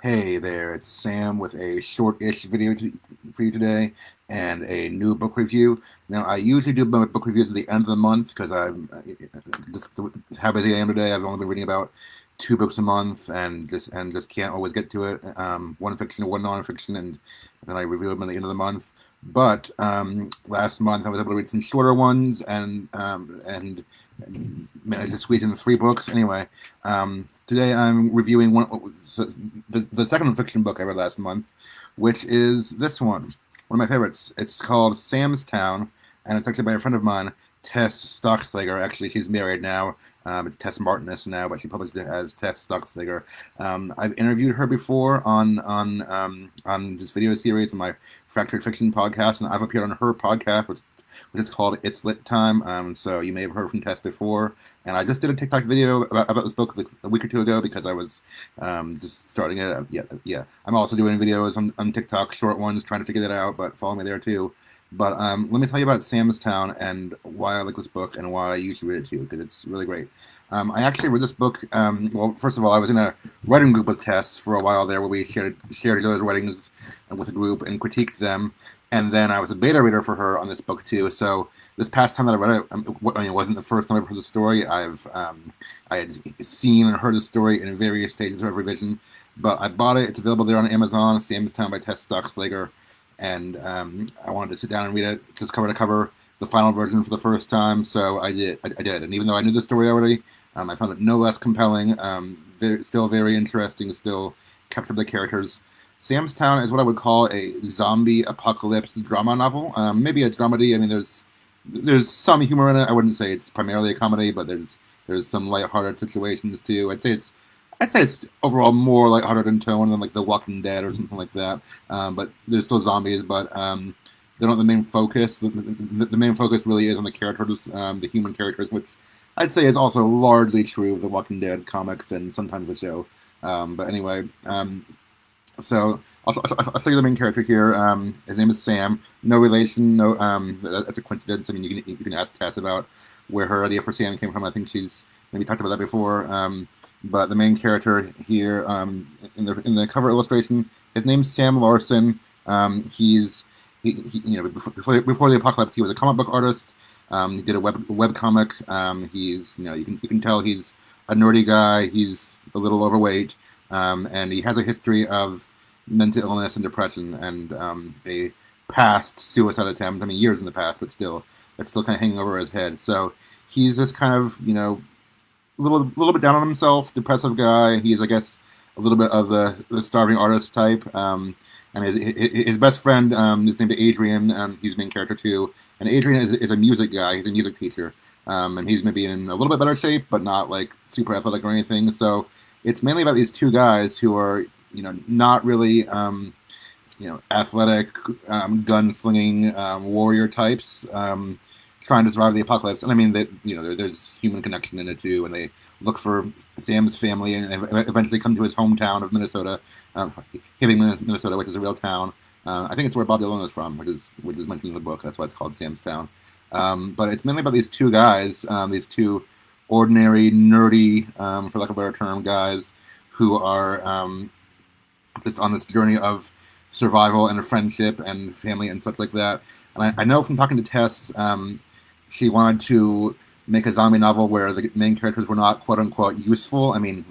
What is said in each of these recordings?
Hey there, it's Sam with a short-ish video for you today and a new book review. Now, I usually do my book reviews at the end of the month because I'm just how busy I am today. I've only been reading about two books a month and just can't always get to it. One fiction and one nonfiction, and then I review them at the end of the month. But last month I was able to read some shorter ones and managed to squeeze in three books. Anyway, today I'm reviewing the second fiction book I read last month, which is this one of my favorites. It's called Sam's Town, and it's actually by a friend of mine, Tess Stockslager. Actually, she's married now. It's Tess Martinus now, but she published it as Tess Stockslager. I've interviewed her before on this video series on my Fractured Fiction podcast, and I've appeared on her podcast, which is called It's Lit Time. So you may have heard from Tess before. And I just did a TikTok video about this book like a week or two ago because I was just starting it. Yeah. I'm also doing videos on TikTok, short ones, trying to figure that out, but follow me there too. But let me tell you about Sam's Town and why I like this book and why you should read it too, because it's really great. I actually read this book. Well, first of all, I was in a writing group with Tess for a while there, where we shared each other's writings with a group and critiqued them. And then I was a beta reader for her on this book too. So this past time that I read it, it wasn't the first time I've heard the story. I had seen and heard the story in various stages of revision, but I bought it. It's available there on Amazon. Sam's Town by Tess Stockslager, and I wanted to sit down and read it just cover to cover, the final version for the first time. So I did. I did, and even though I knew the story already, I found it no less compelling. Still very interesting. Still captured the characters. Sam's Town is what I would call a zombie apocalypse drama novel. Maybe a dramedy. I mean, there's some humor in it. I wouldn't say it's primarily a comedy, but there's some lighthearted situations too. I'd say it's overall more lighthearted in tone than like The Walking Dead or something like that. But there's still zombies, but they're not the main focus. The main focus really is on the characters, the human characters, which I'd say is also largely true of The Walking Dead comics and sometimes the show. But anyway, so I'll tell you the main character here. His name is Sam. No relation. No, that's a coincidence. I mean, you can ask Tess about where her idea for Sam came from. I think she's maybe talked about that before. But the main character here, in the cover illustration, his name's Sam Larson. Before the apocalypse, he was a comic book artist. He did a web comic. He's you can tell he's a nerdy guy. He's a little overweight, and he has a history of mental illness and depression and a past suicide attempt. I mean, years in the past, but still, that's still kind of hanging over his head. So he's this kind of little bit down on himself, depressive guy. He's, I guess, a little bit of the starving artist type. And his best friend is named Adrian. He's the main character too. And Adrian is a music guy. He's a music teacher. And he's maybe in a little bit better shape, but not like super athletic or anything. So it's mainly about these two guys who are, not really, athletic, gunslinging warrior types, trying to survive the apocalypse. And I mean that there's human connection in it too, and they look for Sam's family and eventually come to his hometown of Minnesota, Hibbing, Minnesota, which is a real town. I think it's where Bob Dylan is from, which is mentioned in the book. That's why it's called Sam's Town. But it's mainly about these two guys, these two ordinary, nerdy, for lack of a better term, guys who are just on this journey of survival and friendship and family and such like that. And I know from talking to Tess, she wanted to make a zombie novel where the main characters were not quote unquote useful. I mean,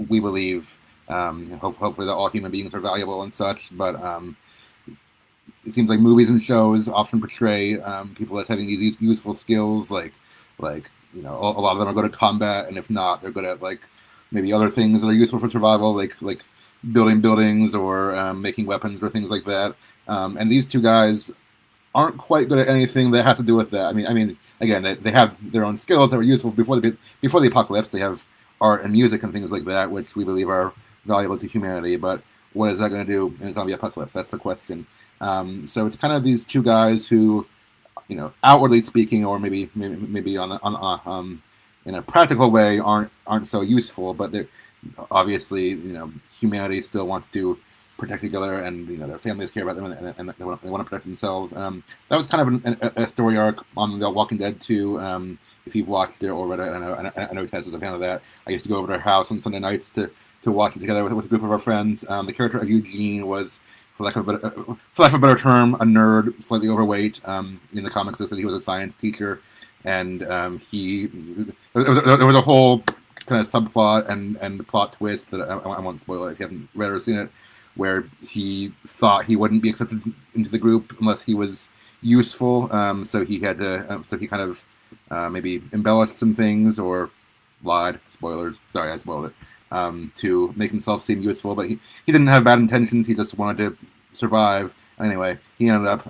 we believe hopefully that all human beings are valuable and such, but it seems like movies and shows often portray people as having these useful skills, a lot of them are good at combat, and if not, they're good at like maybe other things that are useful for survival, like building buildings or making weapons or things like that. And these two guys aren't quite good at anything that has to do with that. I mean, again, they have their own skills that were useful before the apocalypse. They have art and music and things like that, which we believe are valuable to humanity. But what is that going to do in a zombie apocalypse? That's the question. So it's kind of these two guys who, outwardly speaking, or maybe in a practical way, aren't so useful. But they're obviously, humanity still wants to protect each other, and their families care about them, and they want to protect themselves. That was kind of a story arc on The Walking Dead too. If you've watched it or read it, I know Tess is a fan of that. I used to go over to her house on Sunday nights to watch it together with a group of our friends. The character of Eugene was, for lack of a better term, a nerd, slightly overweight. In the comics, they said he was a science teacher, and there was a whole kind of subplot and plot twist that I won't spoil it if you haven't read or seen it, where he thought he wouldn't be accepted into the group unless he was useful. So he had to. So he kind of maybe embellished some things or lied. Spoilers. Sorry, I spoiled it. To make himself seem useful, but he didn't have bad intentions. He just wanted to survive. Anyway, he ended up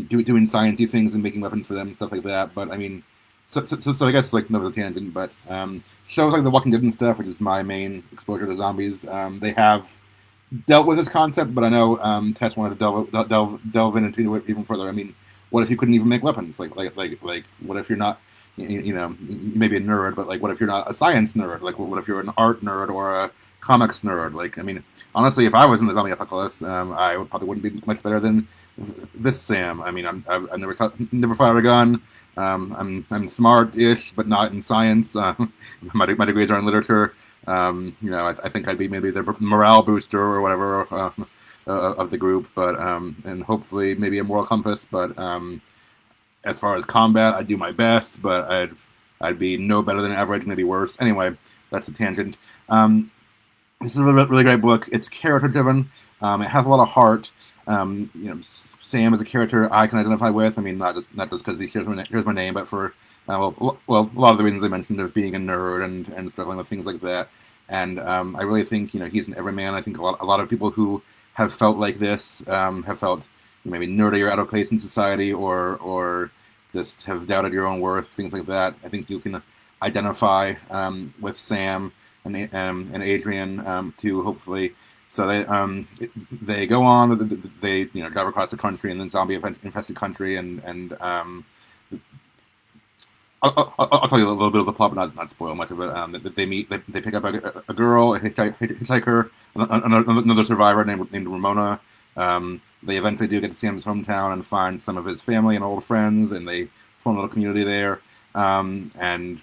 doing sciencey things and making weapons for them and stuff like that. But I mean, so I guess like another tangent. But shows like The Walking Dead and stuff, which is my main exposure to zombies, they have dealt with this concept. But I know Tess wanted to delve into it even further. I mean, what if you couldn't even make weapons? Like what if you're not, you know, maybe a nerd, but like, what if you're not a science nerd? Like, what if you're an art nerd or a comics nerd? Like, I mean, honestly, if I was in the zombie apocalypse, I probably wouldn't be much better than this Sam. I mean, I've never fired a gun. I'm smart-ish, but not in science. My degrees are in literature. You know, I think I'd be maybe the morale booster or whatever of the group, but and hopefully maybe a moral compass. But as far as combat, I do my best, but I'd be no better than average, maybe worse. Anyway, that's a tangent. This is a really great book. It's character driven. It has a lot of heart. You know, Sam is a character I can identify with. I mean, not just because he shares my name, but for well, a lot of the reasons I mentioned of being a nerd and struggling with things like that. And I really think, you know, he's an everyman. I think a lot of people who have felt like this have felt maybe nerdy or out of place in society, or just have doubted your own worth, things like that. I think you can identify with Sam and Adrian too, hopefully. So they go on. They drive across the country and then zombie infested country, and I'll tell you a little bit of the plot, but not spoil much of it. They pick up a girl, a hitchhiker, another survivor named Ramona. They eventually do get to Sam's hometown and find some of his family and old friends, and they form a little community there and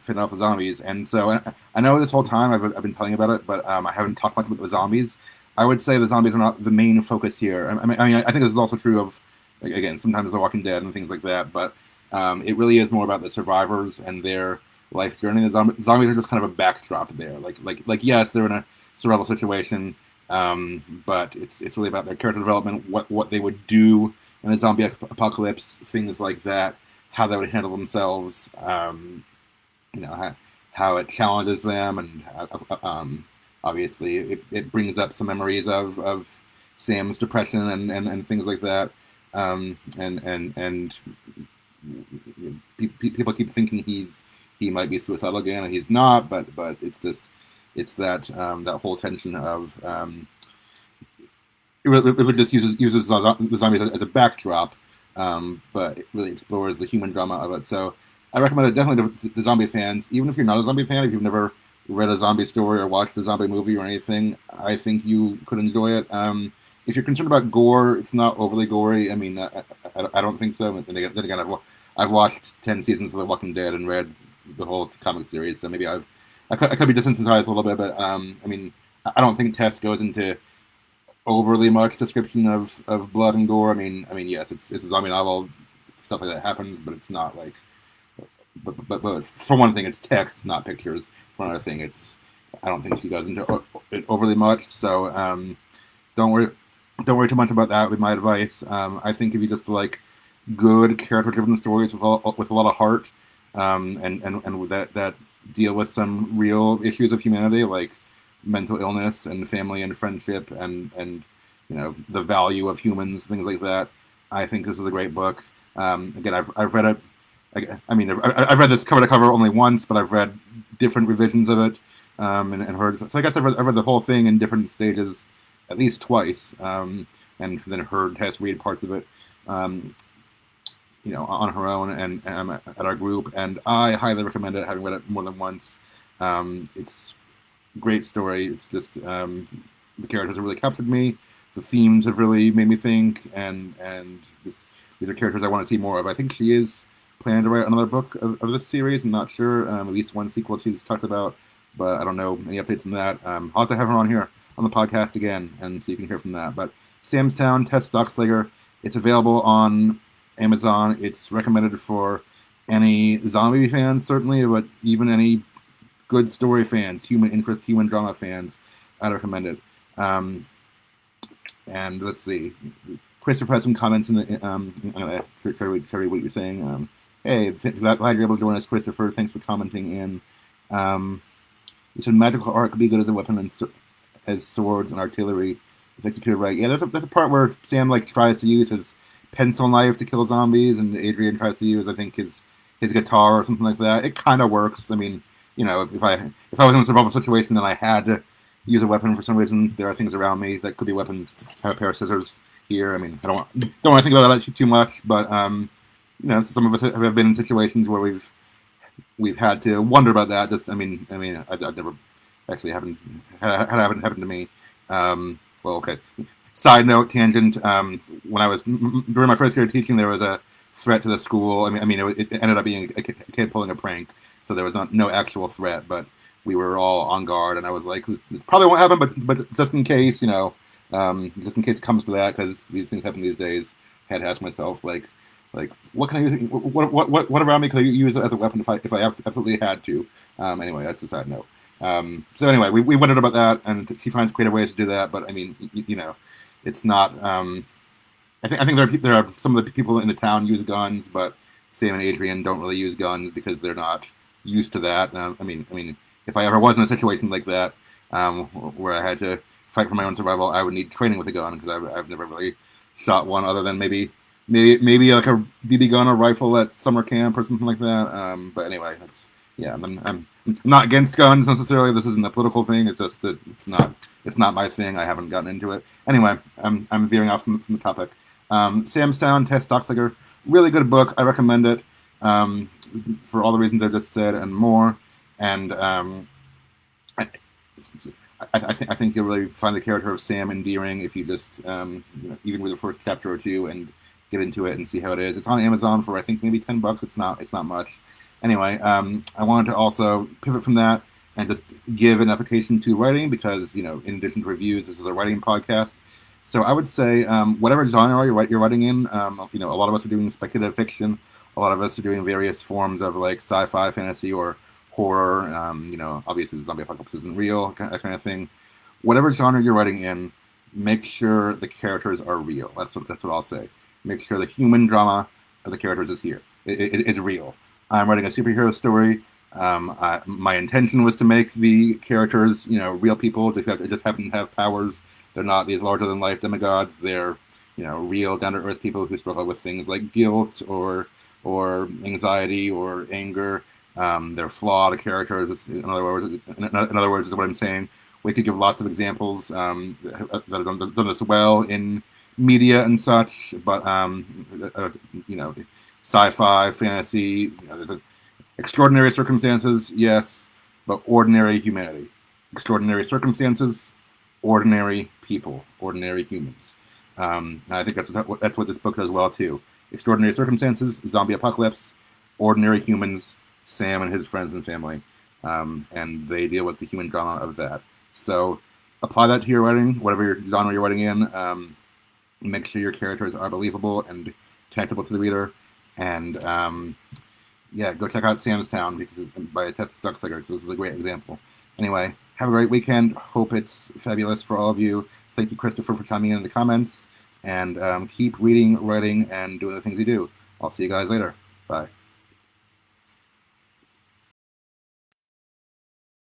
fend off the zombies. And so I know this whole time I've been telling you about it, but I haven't talked much about the zombies. I would say the zombies are not the main focus here. I mean, I think this is also true of, again, sometimes The Walking Dead and things like that, but it really is more about the survivors and their life journey. The zombies are just kind of a backdrop there. Like yes, they're in a survival situation, but it's really about their character development, what they would do in a zombie apocalypse, things like that, how they would handle themselves, how it challenges them, and obviously it brings up some memories of Sam's depression and things like that, and people keep thinking he might be suicidal again, and he's not, but it's that that whole tension of it really just uses the zombies as a backdrop, but it really explores the human drama of it. So I recommend it definitely to zombie fans, even if you're not a zombie fan, if you've never read a zombie story or watched a zombie movie or anything. I think you could enjoy it. If you're concerned about gore, it's not overly gory. I mean, I don't think so. Then again, I've watched 10 seasons of The Walking Dead and read the whole comic series, so maybe I could be desensitized a little bit. But I mean, I don't think Tess goes into overly much description of blood and gore. I mean, yes, it's a zombie novel, stuff like that happens, but it's not like. But for one thing, it's text, not pictures. For another thing, I don't think she goes into it overly much. So don't worry too much about that. With my advice, I think if you just like good character-driven stories with a lot of heart, and that deal with some real issues of humanity, like mental illness and family and friendship and the value of humans, things like that, I think this is a great book. Again, I've read it. I've read this cover to cover only once, but I've read different revisions of it, and heard. So I guess I've read the whole thing in different stages at least twice, and then heard Tess read parts of it, on her own and at our group. And I highly recommend it, having read it more than once. It's a great story. It's just the characters have really captured me. The themes have really made me think, and these are characters I want to see more of. I think she is planning to write another book of this series. I'm not sure. At least one sequel she's talked about. but I don't know any updates on that. I'll have to have her on here on the podcast again, and so you can hear from that. But Sam's Town, Tess Stockslager, it's available on Amazon. It's recommended for any zombie fans, certainly, but even any good story fans, human interest, human drama fans, I'd recommend it. And let's see. Christopher has some comments in the. I'm going to try to read what you're saying. Hey, glad you're able to join us, Christopher. Thanks for commenting in. You said magical art could be good as a weapon as swords and artillery if executed right. Yeah, that's a part where Sam tries to use his pencil knife to kill zombies, and Adrian tries to use, I think, his guitar or something like that. It kind of works. I mean, if I was in a survival situation and I had to use a weapon for some reason, there are things around me that could be weapons. I have a pair of scissors here. I mean, I don't want to think about that too much, but some of us have been in situations where we've had to wonder about that. I've never actually haven't happened to me. Well, okay. Side note, tangent. When I was during my first year of teaching, there was a threat to the school. It ended up being a kid pulling a prank, so there was no actual threat, but we were all on guard, and I was like, "It probably won't happen, but just in case, just in case it comes to that, because these things happen these days." I had to ask myself, what can I use? What around me could I use as a weapon if I absolutely had to? Anyway, that's a side note. So anyway, we wondered about that, and she finds creative ways to do that. But I mean, it's not. I think there are some of the people in the town use guns, but Sam and Adrian don't really use guns because they're not used to that. If I ever was in a situation like that, where I had to fight for my own survival, I would need training with a gun because I've never really shot one other than maybe like a BB gun or rifle at summer camp or something like that. But anyway, I'm not against guns necessarily. This isn't a political thing. It's just that it's not my thing. I haven't gotten into it. Anyway, I'm veering off from the topic. Sam's Town, Tess Stockslager, really good book. I recommend it for all the reasons I just said and more. And I think you'll really find the character of Sam endearing if you just even with the first chapter or two and get into it and see how it is. It's on Amazon for I think maybe $10. It's not much. Anyway, I wanted to also pivot from that and just give an application to writing because in addition to reviews, this is a writing podcast. So I would say whatever genre you're writing in, a lot of us are doing speculative fiction. A lot of us are doing various forms of sci-fi, fantasy, or horror. Obviously the zombie apocalypse isn't real, that kind of thing. Whatever genre you're writing in, make sure the characters are real. That's what I'll say. Make sure the human drama of the characters is here. It is real. I'm writing a superhero story. My intention was to make the characters, real people. They just happen to have powers. They're not these larger-than-life demigods. They're, real, down-to-earth people who struggle with things like guilt or anxiety or anger. They're flawed characters. In other words, is what I'm saying. We could give lots of examples that have done this well in media and such, but sci-fi, fantasy. There's extraordinary circumstances, yes, but ordinary humanity. Extraordinary circumstances, ordinary people, ordinary humans. And I think that's what this book does well too. Extraordinary circumstances, zombie apocalypse, ordinary humans, Sam and his friends and family, and they deal with the human drama of that. So apply that to your writing, whatever your genre you're writing in. Make sure your characters are believable and connectable to the reader. And go check out Sam's Town by Tess Stockslager. This is a great example. Anyway, have a great weekend. Hope it's fabulous for all of you. Thank you, Christopher, for chiming in the comments. And keep reading, writing, and doing the things you do. I'll see you guys later. Bye.